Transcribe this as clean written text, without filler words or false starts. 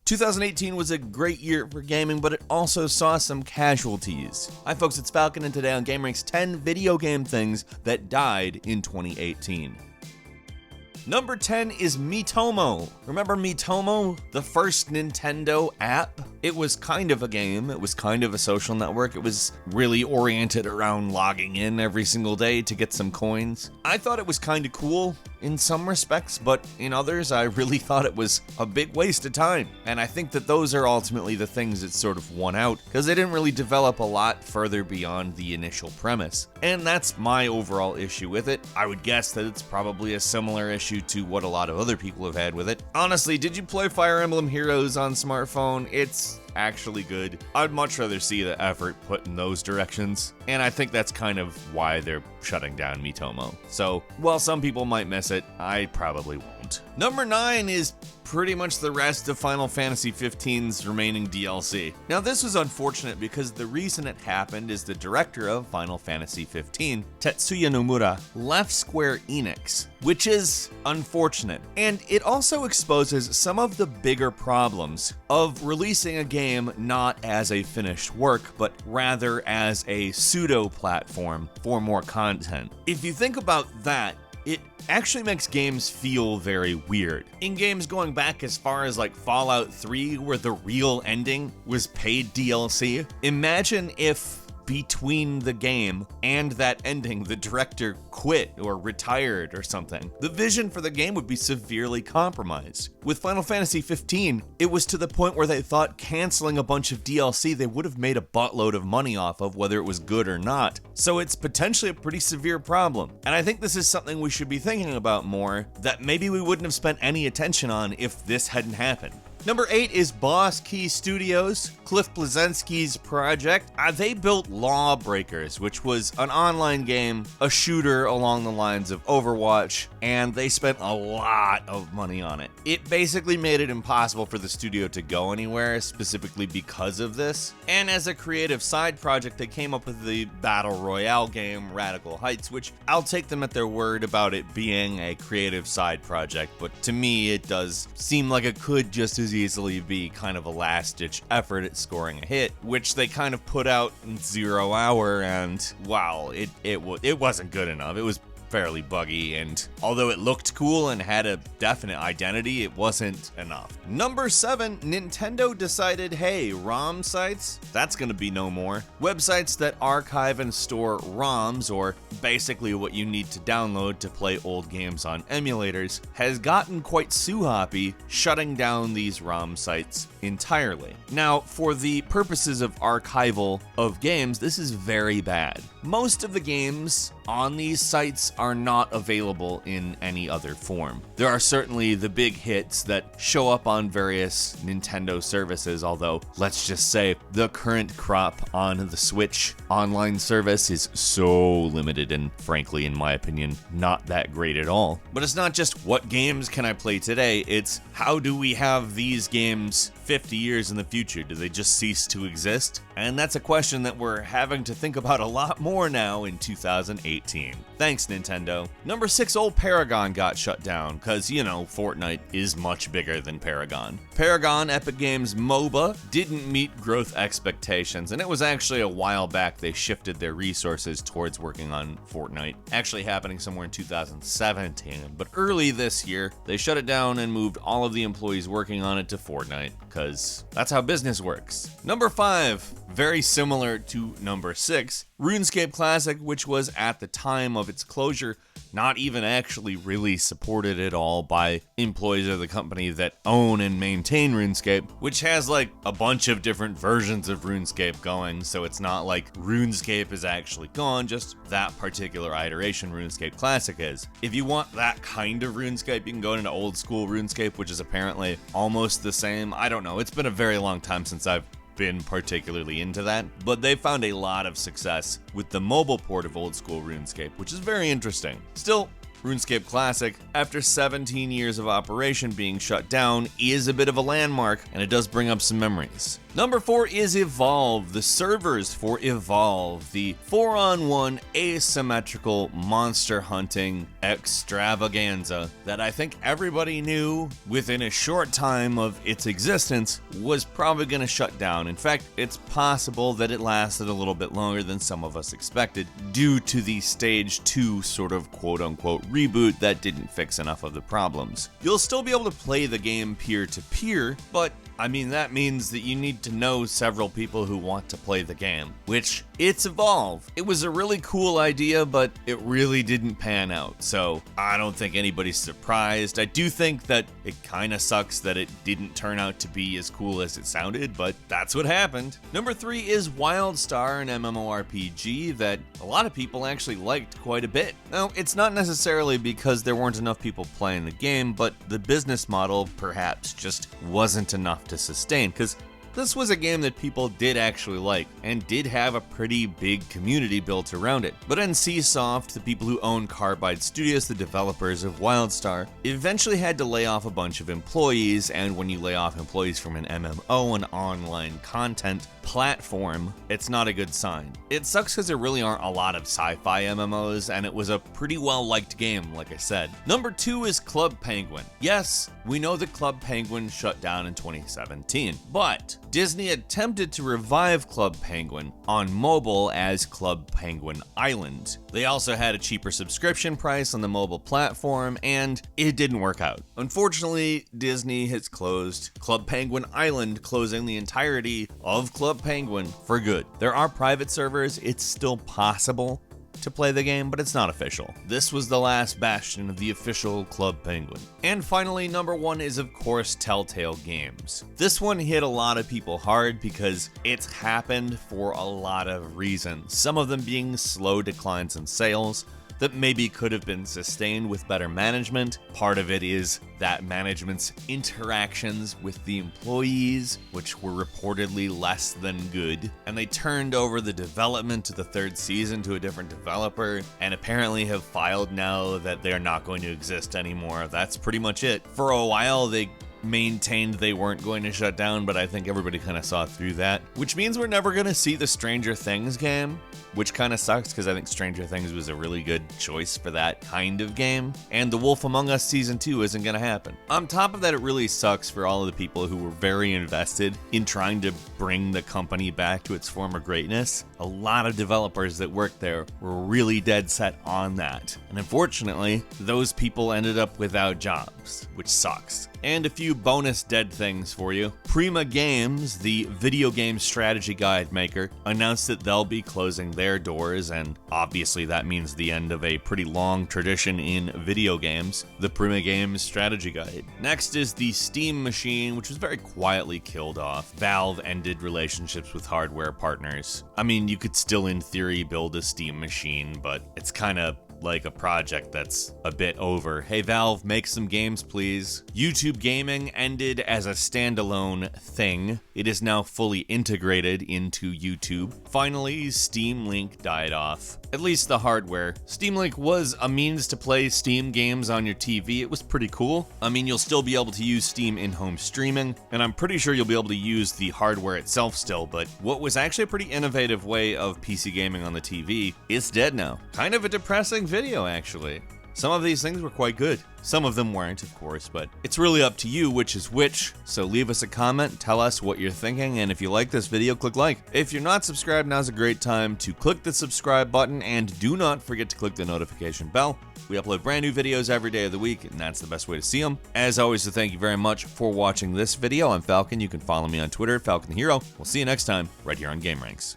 2018 was a great year for gaming, but it also saw some casualties. Hi folks, it's Falcon, and today on gameranx 10 video game things that died in 2018. Number 10 is Miitomo. Remember Miitomo, the first Nintendo app? It was kind of a game, it was kind of a social network, it was really oriented around logging in every single day to get some coins. I thought it was kind of cool in some respects, but in others I really thought it was a big waste of time. And I think that those are ultimately the things that sort of won out, because they didn't really develop a lot further beyond the initial premise. And that's my overall issue with it. I would guess that it's probably a similar issue to what a lot of other people have had with it. Honestly, did you play Fire Emblem Heroes on smartphone? It's actually good. I'd much rather see the effort put in those directions, and I think that's kind of why they're shutting down Miitomo. So, while some people might miss it, I probably won't. Number 9 is pretty much the rest of Final Fantasy XV's remaining DLC. Now this was unfortunate because the reason it happened is the director of Final Fantasy XV, Tetsuya Nomura, left Square Enix, which is unfortunate. And it also exposes some of the bigger problems of releasing a game not as a finished work, but rather as a pseudo-platform for more content. If you think about that, it actually makes games feel very weird. In games going back as far as like Fallout 3, where the real ending was paid DLC, imagine if between the game and that ending, the director quit or retired or something. The vision for the game would be severely compromised. With Final Fantasy XV, it was to the point where they thought canceling a bunch of DLC they would have made a buttload of money off of, whether it was good or not. So it's potentially a pretty severe problem. And I think this is something we should be thinking about more, that maybe we wouldn't have spent any attention on if this hadn't happened. Number 8 is Boss Key Studios, Cliff Bleszinski's project. They built Lawbreakers, which was an online game, a shooter along the lines of Overwatch, and they spent a lot of money on it. It basically made it impossible for the studio to go anywhere, specifically because of this. And as a creative side project, they came up with the Battle Royale game, Radical Heights, which I'll take them at their word about it being a creative side project, but to me it does seem like it could just as easily be kind of a last-ditch effort at scoring a hit, which they kind of put out in 0 hour, and wow, it wasn't good enough. It was fairly buggy, and although it looked cool and had a definite identity, it wasn't enough. Number 7, Nintendo decided, hey, ROM sites, that's gonna be no more. Websites that archive and store ROMs, or basically what you need to download to play old games on emulators, has gotten quite sue-hoppy, shutting down these ROM sites entirely. Now, for the purposes of archival of games, this is very bad. Most of the games on these sites are not available in any other form. There are certainly the big hits that show up on various Nintendo services, although let's just say the current crop on the Switch online service is so limited and frankly, in my opinion, not that great at all. But it's not just what games can I play today, it's how do we have these games 50 years in the future? Do they just cease to exist? And that's a question that we're having to think about a lot more now in 2018. Thanks, Nintendo. Number 6, old Paragon got shut down, because, you know, Fortnite is much bigger than Paragon. Paragon, Epic Games' MOBA, didn't meet growth expectations, and it was actually a while back they shifted their resources towards working on Fortnite, actually happening somewhere in 2017. But early this year, they shut it down and moved all of the employees working on it to Fortnite, because that's how business works. Number 5, very similar to number 6, Runescape Classic, which was at the time of its closure not even actually really supported at all by employees of the company that own and maintain RuneScape, which has like a bunch of different versions of RuneScape going, so it's not like RuneScape is actually gone, just that particular iteration RuneScape Classic is. If you want that kind of RuneScape, you can go into old school RuneScape, which is apparently almost the same. I don't know, it's been a very long time since I've been particularly into that, but they found a lot of success with the mobile port of old school RuneScape, which is very interesting. Still, RuneScape Classic, after 17 years of operation being shut down, is a bit of a landmark, and it does bring up some memories. Number 4 is Evolve, the servers for Evolve, the 4-on-1 asymmetrical monster hunting extravaganza that I think everybody knew within a short time of its existence was probably going to shut down. In fact, it's possible that it lasted a little bit longer than some of us expected due to the Stage 2 sort of quote-unquote reboot that didn't fix enough of the problems. You'll still be able to play the game peer-to-peer, but I mean, that means that you need to know several people who want to play the game, which it's Evolve. It was a really cool idea, but it really didn't pan out, so I don't think anybody's surprised. I do think that it kind of sucks that it didn't turn out to be as cool as it sounded, but that's what happened. Number 3 is Wildstar, an MMORPG that a lot of people actually liked quite a bit. Now, it's not necessarily because there weren't enough people playing the game, but the business model perhaps just wasn't enough to sustain, because this was a game that people did actually like and did have a pretty big community built around it. But NCSoft, the people who own Carbide Studios, the developers of Wildstar, eventually had to lay off a bunch of employees, and when you lay off employees from an MMO, an online content platform, it's not a good sign. It sucks because there really aren't a lot of sci-fi MMOs, and it was a pretty well-liked game, like I said. Number 2 is Club Penguin. Yes, we know that Club Penguin shut down in 2017, but Disney attempted to revive Club Penguin on mobile as Club Penguin Island. They also had a cheaper subscription price on the mobile platform, and it didn't work out. Unfortunately, Disney has closed Club Penguin Island, closing the entirety of Club Penguin for good. There are private servers, it's still possible to play the game, but it's not official. This was the last bastion of the official Club Penguin. And finally, number 1 is of course Telltale Games. This one hit a lot of people hard because it's happened for a lot of reasons, some of them being slow declines in sales that maybe could have been sustained with better management. Part of it is that management's interactions with the employees, which were reportedly less than good, and they turned over the development to the 3rd season to a different developer, and apparently have filed now that they're not going to exist anymore. That's pretty much it. For a while, they maintained they weren't going to shut down, but I think everybody kind of saw through that, which means we're never going to see the Stranger Things game, which kind of sucks because I think Stranger Things was a really good choice for that kind of game, and The Wolf Among Us Season 2 isn't going to happen. On top of that, it really sucks for all of the people who were very invested in trying to bring the company back to its former greatness. A lot of developers that worked there were really dead set on that, and unfortunately, those people ended up without jobs, which sucks. And a few bonus dead things for you. Prima Games, the video game strategy guide maker, announced that they'll be closing their doors, and obviously that means the end of a pretty long tradition in video games, the Prima Games strategy guide. Next is the Steam machine, which was very quietly killed off. Valve ended relationships with hardware partners. I mean, you could still in theory build a Steam machine, but it's kind of like a project that's a bit over. Hey Valve, make some games please. YouTube Gaming ended as a standalone thing. It is now fully integrated into YouTube. Finally, Steam Link died off. At least the hardware. Steam Link was a means to play Steam games on your TV. It was pretty cool. I mean, you'll still be able to use Steam in-home streaming, and I'm pretty sure you'll be able to use the hardware itself still, but what was actually a pretty innovative way of PC gaming on the TV is dead now. Kind of a depressing video, actually. Some of these things were quite good. Some of them weren't, of course, but it's really up to you which is which. So leave us a comment, tell us what you're thinking, and if you like this video, click like. If you're not subscribed, now's a great time to click the subscribe button, and do not forget to click the notification bell. We upload brand new videos every day of the week, and that's the best way to see them. As always, so thank you very much for watching this video. I'm Falcon. You can follow me on Twitter, Falcon the Hero. We'll see you next time, right here on gameranx.